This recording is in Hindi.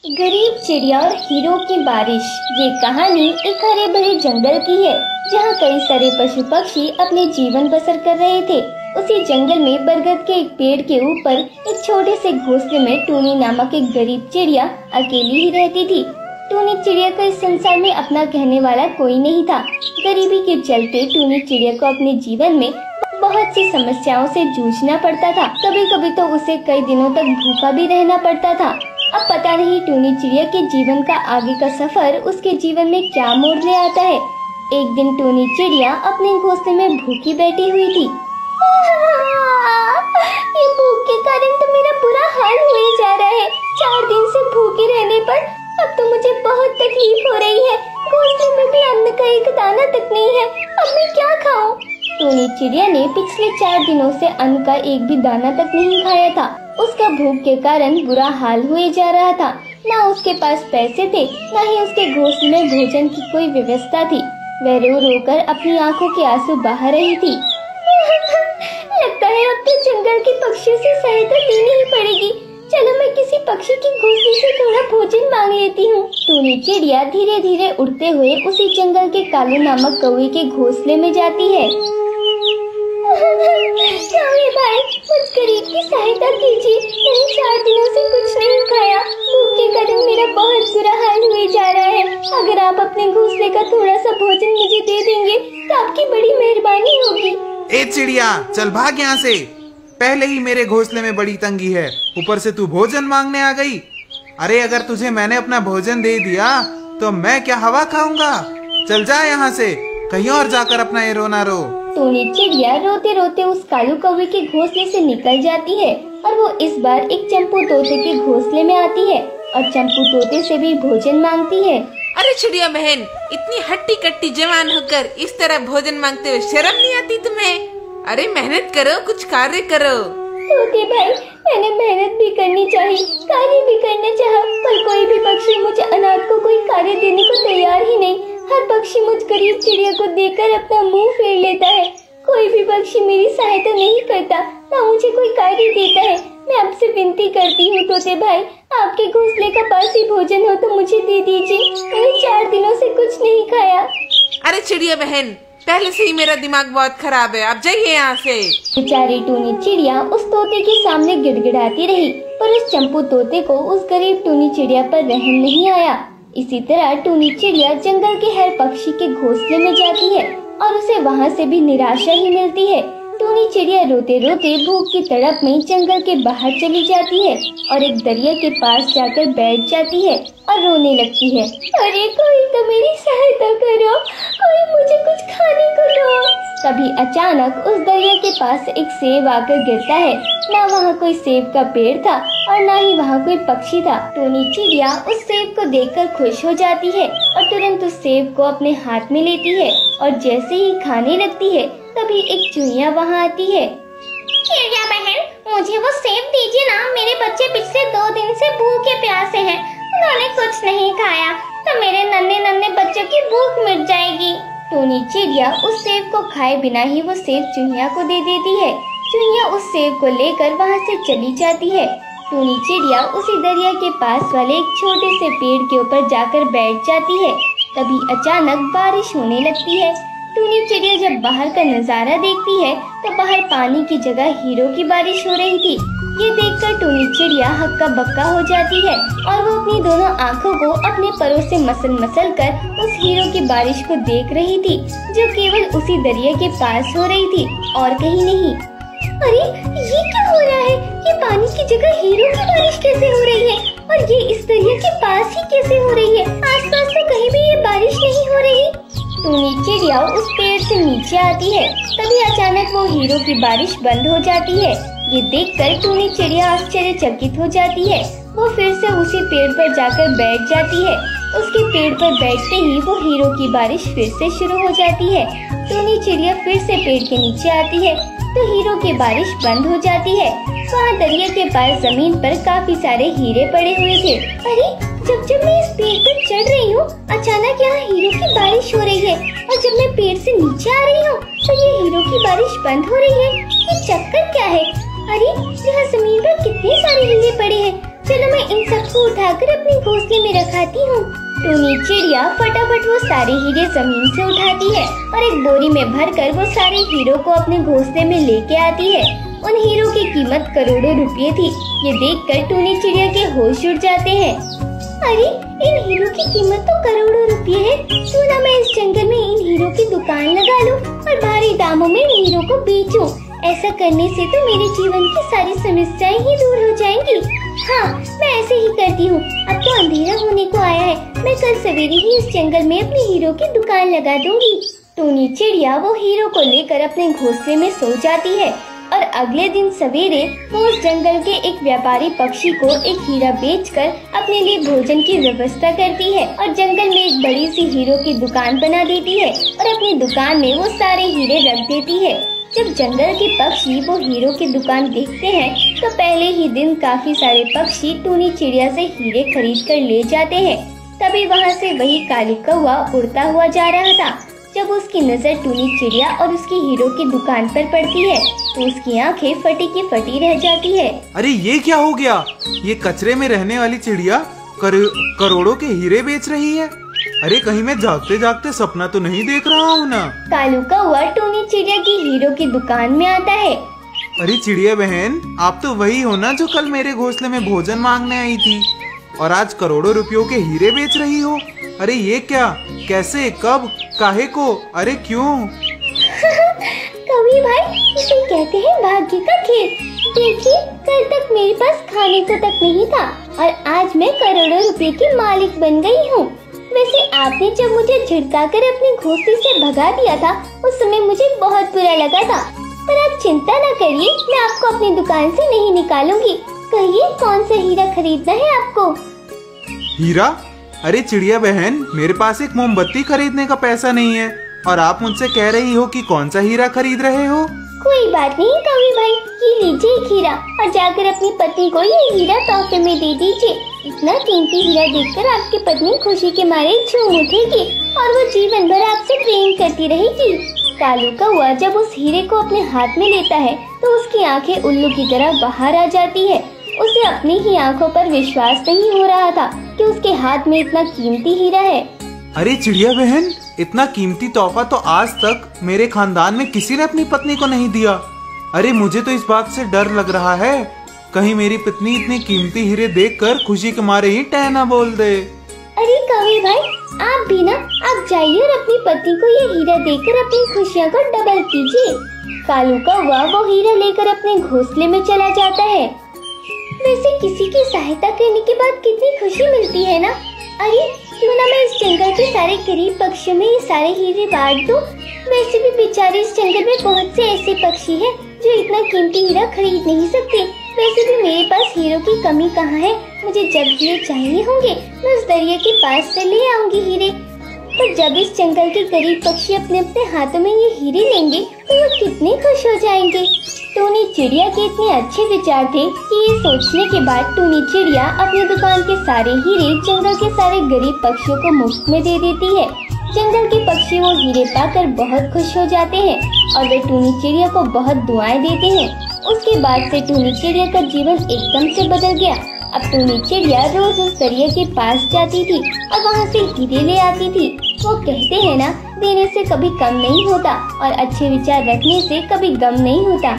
गरीब चिड़िया और हीरो की बारिश। ये कहानी एक हरे भरे जंगल की है जहाँ कई सारे पशु पक्षी अपने जीवन बसर कर रहे थे। उसी जंगल में बरगद के एक पेड़ के ऊपर एक छोटे से घोंसले में टूनी नामक एक गरीब चिड़िया अकेली ही रहती थी। टूनी चिड़िया को इस संसार में अपना कहने वाला कोई नहीं था। गरीबी के चलते टूनी चिड़िया को अपने जीवन में बहुत सी समस्याओं से जूझना पड़ता था। कभी कभी तो उसे कई दिनों तक भूखा भी रहना पड़ता था। अब पता नहीं टूनी चिड़िया के जीवन का आगे का सफर उसके जीवन में क्या मोड़ ले आता है। एक दिन टूनी चिड़िया अपने घोंसले में भूखी बैठी हुई थी। ये भूख के कारण तो मेरा बुरा हाल हुए जा रहा है। 4 दिन से भूखे रहने पर अब तो मुझे बहुत तकलीफ हो रही है। घोंसले में भी अन्न का एक दाना तक नहीं है। अब मैं क्या खाऊं? टूनी चिड़िया ने पिछले 4 दिनों से अन्न का एक भी दाना तक नहीं खाया था। उसका भूख के कारण बुरा हाल हुए जा रहा था। न उसके पास पैसे थे, न ही उसके घोंसले में भोजन की कोई व्यवस्था थी। वह रो रो कर अपनी आंखों के आंसू बहा रही थी। लगता है अब तो जंगल के पक्षियों से सहायता लेनी ही पड़ेगी। चलो मैं किसी पक्षी की घोंसले से थोड़ा भोजन मांग लेती हूँ। टूनी चिड़िया धीरे धीरे उड़ते हुए उसी जंगल के कालू नामक कौवे के घोंसले में जाती है। कौवे भाई, मुझ गरीब की सहायता कीजिए। मैंने 4 दिनों से कुछ नहीं खाया। भूख के कारण मेरा बहुत बुरा हाल हुए जा रहा है। अगर आप अपने घोंसले का थोड़ा सा भोजन मुझे दे देंगे तो आपकी बड़ी मेहरबानी होगी। ए चिड़िया, चल भाग यहाँ से। पहले ही मेरे घोंसले में बड़ी तंगी है, ऊपर से तू भोजन मांगने आ गई। अरे अगर तुझे मैंने अपना भोजन दे दिया तो मैं क्या हवा खाऊंगा? चल जा यहाँ से, कहीं और जाकर अपना ये रोना रो। टूनी चिड़िया रोते रोते उस कालू कौवे के घोंसले से निकल जाती है और वो इस बार एक चंपू तोते के घोंसले में आती है और चंपू तोते से भी भोजन मांगती है। अरे चिड़िया बहन, इतनी हट्टी कट्टी जवान होकर इस तरह भोजन मांगते हुए शर्म नहीं आती तुम्हें? अरे मेहनत करो, कुछ कार्य करो। तोते भाई, मैंने मेहनत भी करनी चाहिए, कार्य भी करना चाहा, पर कोई भी पक्षी मुझे अनाथ को कोई कार्य देने को तैयार ही नहीं। हर पक्षी मुझ गरीब चिड़िया को देखकर अपना मुंह फेर लेता है। कोई भी पक्षी मेरी सहायता नहीं करता, ना मुझे कोई कार्य देता है। मैं आपसे विनती करती हूँ तोते भाई, आपके घोंसले का बासी भोजन हो तो मुझे दे दीजिए। मैंने 4 दिनों से कुछ नहीं खाया। अरे चिड़िया बहन, पहले से ही मेरा दिमाग बहुत खराब है, आप जाइए यहाँ से। बेचारी टूनी चिड़िया उस तोते के सामने गिड़गिड़ाती रही, पर उस चंपू तोते को उस गरीब टूनी चिड़िया पर रहम नहीं आया। इसी तरह टूनी चिड़िया जंगल के हर पक्षी के घोंसले में जाती है और उसे वहाँ से भी निराशा ही मिलती है। टूनी चिड़िया रोते रोते भूख की तड़प में जंगल के बाहर चली जाती है और एक दरिया के पास जाकर बैठ जाती है और रोने लगती है। अरे कोई तो मेरी सहायता करो, कोई मुझे कुछ खाने को दो। तभी अचानक उस दरिया के पास एक सेब आकर गिरता है। ना वहाँ कोई सेब का पेड़ था और ना ही वहाँ कोई पक्षी था। टूनी चिड़िया उस सेब को देखकर खुश हो जाती है और तुरंत उस सेब को अपने हाथ में लेती है और जैसे ही खाने लगती है तभी एक चुईया वहाँ आती है। चिड़िया बहन, मुझे वो सेब दीजिए ना। मेरे बच्चे पिछले 2 दिन से भूखे प्यासे हैं, उन्होंने कुछ नहीं खाया, तो मेरे नन्हे नन्हे बच्चों की भूख मिट जाएगी। टूनी चिड़िया उस सेब को खाए बिना ही वो सेब चुईया को दे देती है। चुईया उस सेब को लेकर वहाँ से चली जाती है। टूनी चिड़िया उसी दरिया के पास वाले एक छोटे से पेड़ के ऊपर जाकर बैठ जाती है। तभी अचानक बारिश होने लगती है। टूनी चिड़िया जब बाहर का नजारा देखती है तो बाहर पानी की जगह हीरो की बारिश हो रही थी। ये देखकर टूनी चिड़िया हक्का बक्का हो जाती है और वो अपनी दोनों आँखों को अपने परों से मसल कर उस हीरो की बारिश को देख रही थी, जो केवल उसी दरिया के पास हो रही थी और कहीं नहीं। अरे ये क्या हो रहा है? ये पानी की जगह हीरो की बारिश कैसे हो रही है? और ये इस दरिया के पास ही कैसे हो रही है? आसपास तो कहीं भी ये बारिश नहीं हो रही। टूनी चिड़िया उस पेड़ से नीचे आती है। तभी अचानक वो हीरो की बारिश बंद हो जाती है। ये देखकर टूनी चिड़िया आश्चर्यचकित हो जाती है। वो फिर से उसी पेड़ पर जाकर बैठ जाती है। उसके पेड़ पर बैठते ही वो हीरो की बारिश फिर से शुरू हो जाती है। टूनी चिड़िया फिर से पेड़ के नीचे आती है तो हीरो की बारिश बंद हो जाती है। वहाँ दरिया के पास जमीन पर काफी सारे हीरे पड़े हुए थे। अरे जब मैं इस पेड़ पर चढ़ रही हूँ, अचानक यहाँ हीरो की बारिश हो रही है और जब मैं पेड़ से नीचे आ रही हूँ तो ये हीरो की बारिश बंद हो रही है। ये चक्कर क्या है? अरे यहाँ जमीन पर कितने सारे हीरे पड़े हैं। चलो मैं इन सबको उठाकर अपनी घोंसले में रखाती हूँ। टूनी चिड़िया फटाफट वो सारे हीरे जमीन से उठाती है और एक बोरी में भरकर वो सारे हीरो को अपने घोंसले में लेके आती है। उन हीरो की कीमत करोड़ों रुपए थी। ये देखकर टूनी चिड़िया के होश उड़ जाते हैं। अरे, इन हीरो की कीमत तो करोड़ों रुपए है। क्यों ना मैं इस जंगल में इन हीरो की दुकान लगा लूं और भारी दामों में इन हीरो को बेचूं। ऐसा करने से तो मेरे जीवन की सारी समस्याएं ही दूर हो जाएंगी। हाँ, मैं ऐसे ही करती हूँ। अब तो अंधेरा होने को आया है। मैं कल सवेरे ही इस जंगल में अपने हीरो की दुकान लगा दूंगी। टूनी चिड़िया वो हीरो को लेकर अपने घोंसले में सो जाती है और अगले दिन सवेरे वो उस जंगल के एक व्यापारी पक्षी को एक हीरा बेचकर अपने लिए भोजन की व्यवस्था करती है और जंगल में एक बड़ी सी हीरो की दुकान बना देती है और अपनी दुकान में वो सारे हीरे रख देती है। जब जंगल के पक्षी वो हीरो की दुकान देखते हैं तो पहले ही दिन काफी सारे पक्षी टूनी चिड़िया से हीरे खरीद कर ले जाते हैं। तभी वहाँ से वही कालू कौवा उड़ता हुआ जा रहा था। जब उसकी नजर टूनी चिड़िया और उसकी हीरो की दुकान पर पड़ती है तो उसकी आंखें फटी की फटी रह जाती है। अरे ये क्या हो गया? ये कचरे में रहने वाली चिड़िया करोड़ों के हीरे बेच रही है। अरे कहीं मैं जागते जागते सपना तो नहीं देख रहा हूँ ना? कालू कौवा टूनी चिड़िया की हीरो की दुकान में आता है। अरे चिड़िया बहन, आप तो वही हो ना जो कल मेरे घोंसले में भोजन मांगने आई थी और आज करोड़ों रुपयों के हीरे बेच रही हो? अरे ये क्या, कैसे, कब, काहे को, अरे क्यों? कवि भाई, इसे कहते हैं भाग्य का खेल। देखिए, कल तक मेरे पास खाने को तक नहीं था और आज मैं करोड़ों रुपए की मालिक बन गई हूँ। वैसे आपने जब मुझे झिड़काकर अपने घोंसले से भगा दिया था उस समय मुझे बहुत बुरा लगा था, पर आप चिंता न करिए, मैं आपको अपनी दुकान से नहीं निकालूंगी। कहिए कौन सा हीरा खरीदना है आपको? हीरा? अरे चिड़िया बहन, मेरे पास एक मोमबत्ती खरीदने का पैसा नहीं है और आप मुझसे कह रही हो कि कौन सा हीरा खरीद रहे हो? कोई बात नहीं कवि भाई, ये लीजिए एक हीरा और जाकर अपनी पत्नी को ये हीरा तोहफे में दे दीजिए। इतना कीमती हीरा देखकर आपकी पत्नी खुशी के मारे झूम उठेगी और वो जीवन भर आपसे प्रेम करती रहेगी। कालू कौवा जब उस हीरे को अपने हाथ में लेता है तो उसकी आंखें उल्लू की तरह बाहर आ जाती है। उसे अपनी ही आंखों पर विश्वास नहीं हो रहा था कि उसके हाथ में इतना कीमती हीरा है। अरे चिड़िया बहन, इतना कीमती तोहफा तो आज तक मेरे खानदान में किसी ने अपनी पत्नी को नहीं दिया। अरे मुझे तो इस बात से डर लग रहा है कहीं मेरी पत्नी इतने कीमती हीरे देखकर खुशी के मारे ही टहना बोल दे। अरे कवि भाई, आप भी ना, आप जाइए और अपनी पत्नी को ये हीरा देकर अपनी खुशियाँ को डबल कीजिए। कालू कौवा वो हीरा लेकर अपने घोंसले में चला जाता है। वैसे किसी की सहायता करने के बाद कितनी खुशी मिलती है ना। अरे क्यों ना मैं इस जंगल के सारे गरीब पक्षियों में ये सारे हीरे बांट दूं। वैसे भी बेचारे इस जंगल में बहुत से ऐसे पक्षी हैं जो इतना कीमती हीरा खरीद नहीं सकते। वैसे भी मेरे पास हीरो की कमी कहाँ है, मुझे जब हीरे चाहिए होंगे मैं उस दरिया के पास से ले आऊंगी हीरे। पर जब इस जंगल के गरीब पक्षी अपने अपने हाथों में ये हीरे लेंगे तो वो कितने खुश हो जाएंगे। टूनी चिड़िया के इतने अच्छे विचार थे कि ये सोचने के बाद टूनी चिड़िया अपनी दुकान के सारे हीरे जंगल के सारे गरीब पक्षियों को मुफ्त में दे देती है। जंगल के पक्षी वो हीरे पाकर बहुत खुश हो जाते हैं और वे टूनी चिड़िया को बहुत दुआएं देते हैं। उसके बाद से टूनी चिड़िया का जीवन एकदम से बदल गया। अब टूनी चिड़िया रोज उस दरिया के पास जाती थी और वहाँ से हीरे ले आती थी। वो कहते हैं ना, देने से कभी कम नहीं होता और अच्छे विचार रखने से कभी गम नहीं होता।